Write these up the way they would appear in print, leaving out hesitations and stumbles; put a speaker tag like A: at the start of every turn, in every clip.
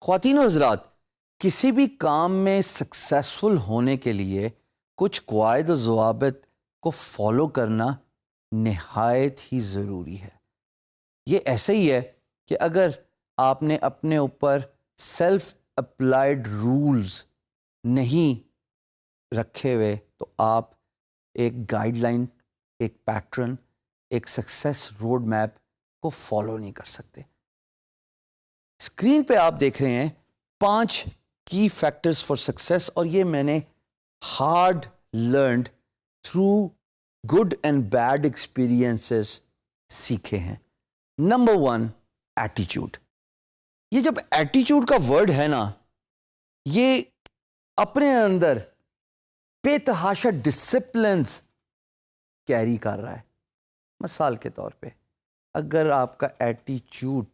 A: خواتین و حضرات، کسی بھی کام میں سکسیسفل ہونے کے لیے کچھ قواعد و ضوابط کو فالو کرنا نہایت ہی ضروری ہے۔ یہ ایسے ہی ہے کہ اگر آپ نے اپنے اوپر سیلف اپلائیڈ رولز نہیں رکھے ہوئے تو آپ ایک گائیڈ لائن، ایک پیٹرن، ایک سکسیس روڈ میپ کو فالو نہیں کر سکتے۔ اسکرین پہ آپ دیکھ رہے ہیں 5 کی فیکٹرز فار سکسیس، اور یہ میں نے hard learned through good and bad experiences سیکھے ہیں۔ نمبر 1، ایٹیچیوڈ۔ یہ جب ایٹیچیوڈ کا ورڈ ہے نا، یہ اپنے اندر بے تحاشا ڈسپلنز کیری کر رہا ہے۔ مثال کے طور پہ اگر آپ کا ایٹیچیوڈ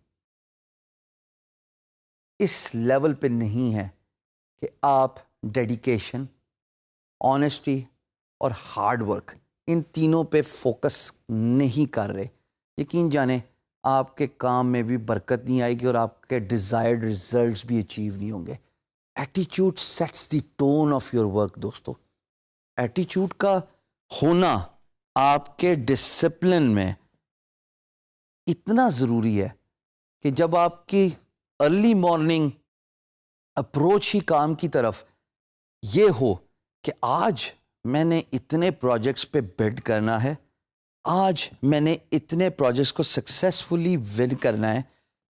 A: اس لیول پہ نہیں ہے کہ آپ ڈیڈیکیشن، آنیسٹی اور ہارڈ ورک، ان تینوں پہ فوکس نہیں کر رہے، یقین جانیں آپ کے کام میں بھی برکت نہیں آئے گی اور آپ کے ڈیزائرڈ ریزلٹس بھی اچیو نہیں ہوں گے۔ ایٹیچیوڈ sets the tone of your work. دوستو، ایٹیچیوڈ کا ہونا آپ کے ڈسپلن میں اتنا ضروری ہے کہ جب آپ کی ارلی مارننگ اپروچ ہی کام کی طرف یہ ہو کہ آج میں نے اتنے پروجیکٹس پہ بڈ کرنا ہے، آج میں نے اتنے پروجیکٹس کو سکسیسفلی ون کرنا ہے،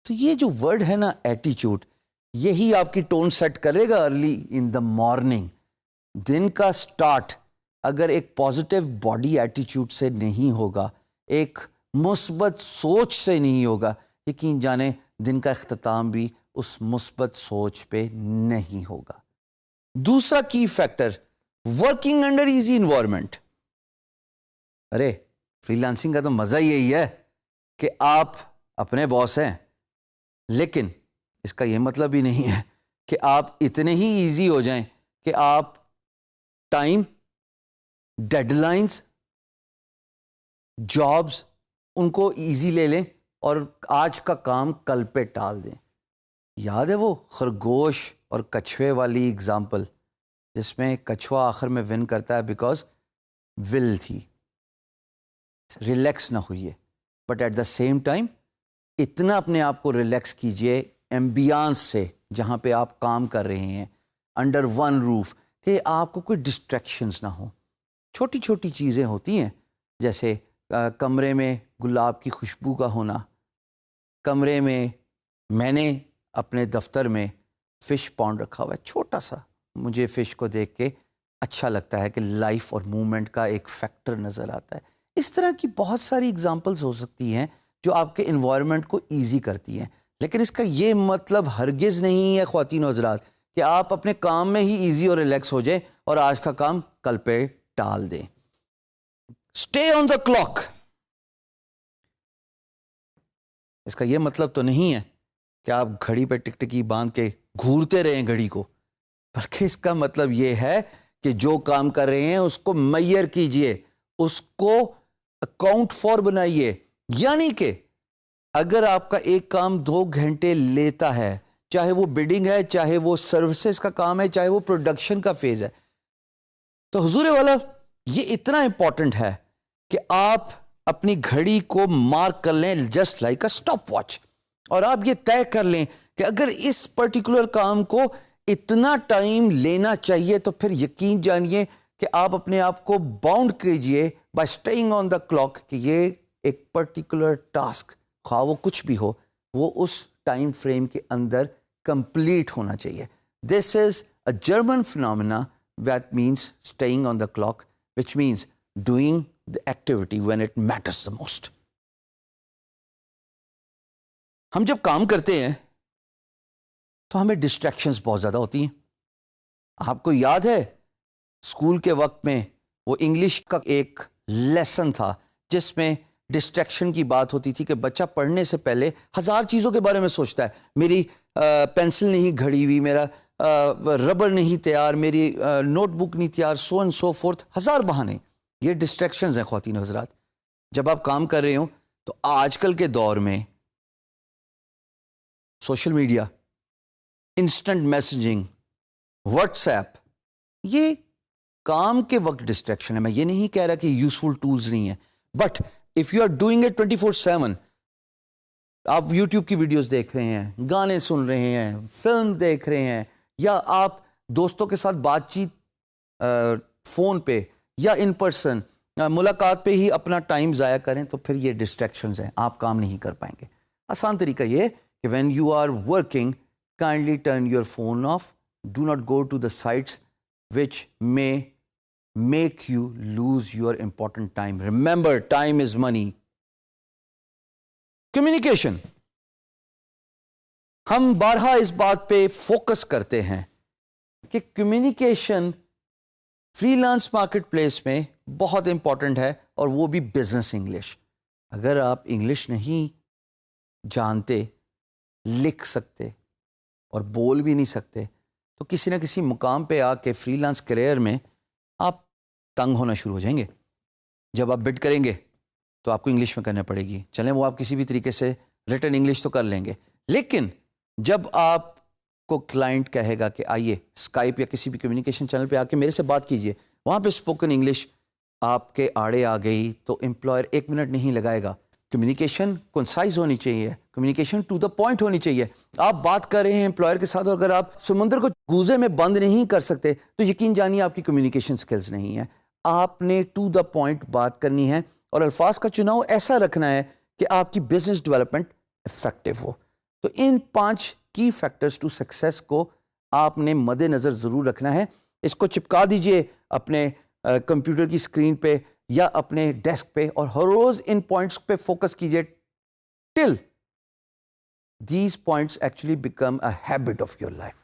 A: تو یہ جو ورڈ ہے نا ایٹیچیوڈ، یہی آپ کی ٹون سیٹ کرے گا ارلی ان دا مارننگ۔ دن کا سٹارٹ اگر ایک پازیٹیو باڈی ایٹیچیوڈ سے نہیں ہوگا، ایک مثبت سوچ سے نہیں ہوگا، یقین جانیں دن کا اختتام بھی اس مثبت سوچ پہ نہیں ہوگا۔ دوسرا key factor, working under easy environment. ارے فری لانسنگ کا تو مزہ یہی ہے کہ آپ اپنے باس ہیں، لیکن اس کا یہ مطلب ہی نہیں ہے کہ آپ اتنے ہی ایزی ہو جائیں کہ آپ ٹائم، ڈیڈ لائنز، جابز ان کو ایزی لے لیں اور آج کا کام کل پہ ٹال دیں۔ یاد ہے وہ خرگوش اور کچھوے والی اگزامپل، جس میں کچھوا آخر میں ون کرتا ہے بیکاز ول تھی، ریلیکس نہ ہوئیے، but at the same time اتنا اپنے آپ کو ریلیکس کیجئے ایمبیانس سے جہاں پہ آپ کام کر رہے ہیں، انڈر ون روف، کہ آپ کو کوئی ڈسٹریکشنز نہ ہوں۔ چھوٹی چھوٹی چیزیں ہوتی ہیں، جیسے کمرے میں گلاب کی خوشبو کا ہونا، کمرے میں نے اپنے دفتر میں فش پونڈ رکھا ہوا ہے، چھوٹا سا، مجھے فش کو دیکھ کے اچھا لگتا ہے کہ لائف اور موومنٹ کا ایک فیکٹر نظر آتا ہے۔ اس طرح کی بہت ساری اگزامپلز ہو سکتی ہیں جو آپ کے انوائرمنٹ کو ایزی کرتی ہیں، لیکن اس کا یہ مطلب ہرگز نہیں ہے خواتین و حضرات کہ آپ اپنے کام میں ہی ایزی اور ریلیکس ہو جائیں اور آج کا کام کل پہ ٹال دیں۔ Stay on the clock. اس کا یہ مطلب تو نہیں ہے کہ آپ گھڑی پہ ٹکٹکی باندھ کے گھورتے رہیں گھڑی کو، بلکہ اس کا مطلب یہ ہے کہ جو کام کر رہے ہیں اس کو میئر کیجئے، اس کو اکاؤنٹ فار بنائیے۔ یعنی کہ اگر آپ کا ایک کام 2 گھنٹے لیتا ہے، چاہے وہ بڈنگ ہے، چاہے وہ سروسز کا کام ہے، چاہے وہ پروڈکشن کا فیز ہے، تو حضور والا یہ اتنا امپورٹنٹ ہے کہ آپ اپنی گھڑی کو مارک کر لیں just like a stop watch, اور آپ یہ طے کر لیں کہ اگر اس پرٹیکولر کام کو اتنا ٹائم لینا چاہیے تو پھر یقین جانیے کہ آپ اپنے آپ کو باؤنڈ کیجئے by staying on the clock کہ یہ ایک پرٹیکولر ٹاسک، خواہ وہ کچھ بھی ہو، وہ اس ٹائم فریم کے اندر کمپلیٹ ہونا چاہیے۔ This is a German phenomena that means staying on the clock, which means doing the activity when it matters the most. ہم جب کام کرتے ہیں تو ہمیں ڈسٹریکشنز بہت زیادہ ہوتی ہیں۔ آپ کو یاد ہے اسکول کے وقت میں وہ انگلش کا ایک لیسن تھا جس میں ڈسٹریکشن کی بات ہوتی تھی کہ بچہ پڑھنے سے پہلے 1000 چیزوں کے بارے میں سوچتا ہے، میری پینسل نہیں گھڑی ہوئی، میرا ربر نہیں تیار، میری نوٹ بک نہیں تیار، سو اینڈ سو فورتھ، 1000 بہانے۔ یہ ڈسٹریکشنز ہیں خواتین و حضرات۔ جب آپ کام کر رہے ہوں تو آج کل کے دور میں social media, instant messaging, what's app, یہ کام کے وقت ڈسٹریکشن ہے. میں یہ نہیں کہہ رہا کہ یوزفل ٹولز نہیں ہیں, but if you are doing it 24/7, آپ یوٹیوب کی ویڈیوز دیکھ رہے ہیں, گانے سن رہے ہیں, فلم دیکھ رہے ہیں, یا آپ دوستوں کے ساتھ بات چیت فون پہ یا ان پرسن ملاقات پہ ہی اپنا ٹائم ضائع کریں, تو پھر یہ ڈسٹریکشنز ہیں, آپ کام نہیں کر پائیں گے. آسان طریقہ یہ کہ when you are working, kindly turn your phone off. Do not go to the sites which may make you lose your important time. Remember, time is money. Communication. ہم بارہا اس بات پہ فوکس کرتے ہیں کہ communication free lance market place میں بہت important ہے, اور وہ بھی بزنس انگلش. اگر آپ انگلش نہیں جانتے, لکھ سکتے اور بول بھی نہیں سکتے, تو کسی نہ کسی مقام پہ آ کے فری لانس کیریئر میں آپ تنگ ہونا شروع ہو جائیں گے. جب آپ بڈ کریں گے تو آپ کو انگلش میں کرنا پڑے گی. چلیں وہ آپ کسی بھی طریقے سے ریٹن انگلش تو کر لیں گے, لیکن جب آپ کو کلائنٹ کہے گا کہ آئیے اسکائپ یا کسی بھی کمیونیکیشن چینل پہ آ کے میرے سے بات کیجئے, وہاں پہ اسپوکن انگلش آپ کے آڑے آ گئی, تو امپلائر 1 منٹ نہیں لگائے گا. کمیونیکیشن کنسائز ہونی چاہیے, کمیونیکیشن ٹو دا پوائنٹ ہونی چاہیے. آپ بات کر رہے ہیں امپلائر کے ساتھ, اگر آپ سمندر کو گوزے میں بند نہیں کر سکتے تو یقین جانیے آپ کی کمیونیکیشن سکلز نہیں ہیں. آپ نے ٹو دا پوائنٹ بات کرنی ہے, اور الفاظ کا چناؤ ایسا رکھنا ہے کہ آپ کی بزنس ڈیولپمنٹ افیکٹو ہو. تو ان 5 کی فیکٹرز ٹو سکسیس کو آپ نے مد نظر ضرور رکھنا ہے. اس کو چپکا دیجئے اپنے کمپیوٹر کی اسکرین پہ یا اپنے ڈیسک پہ, اور ہر روز ان پوائنٹس پہ فوکس کیجئے till these points actually become a habit of your life.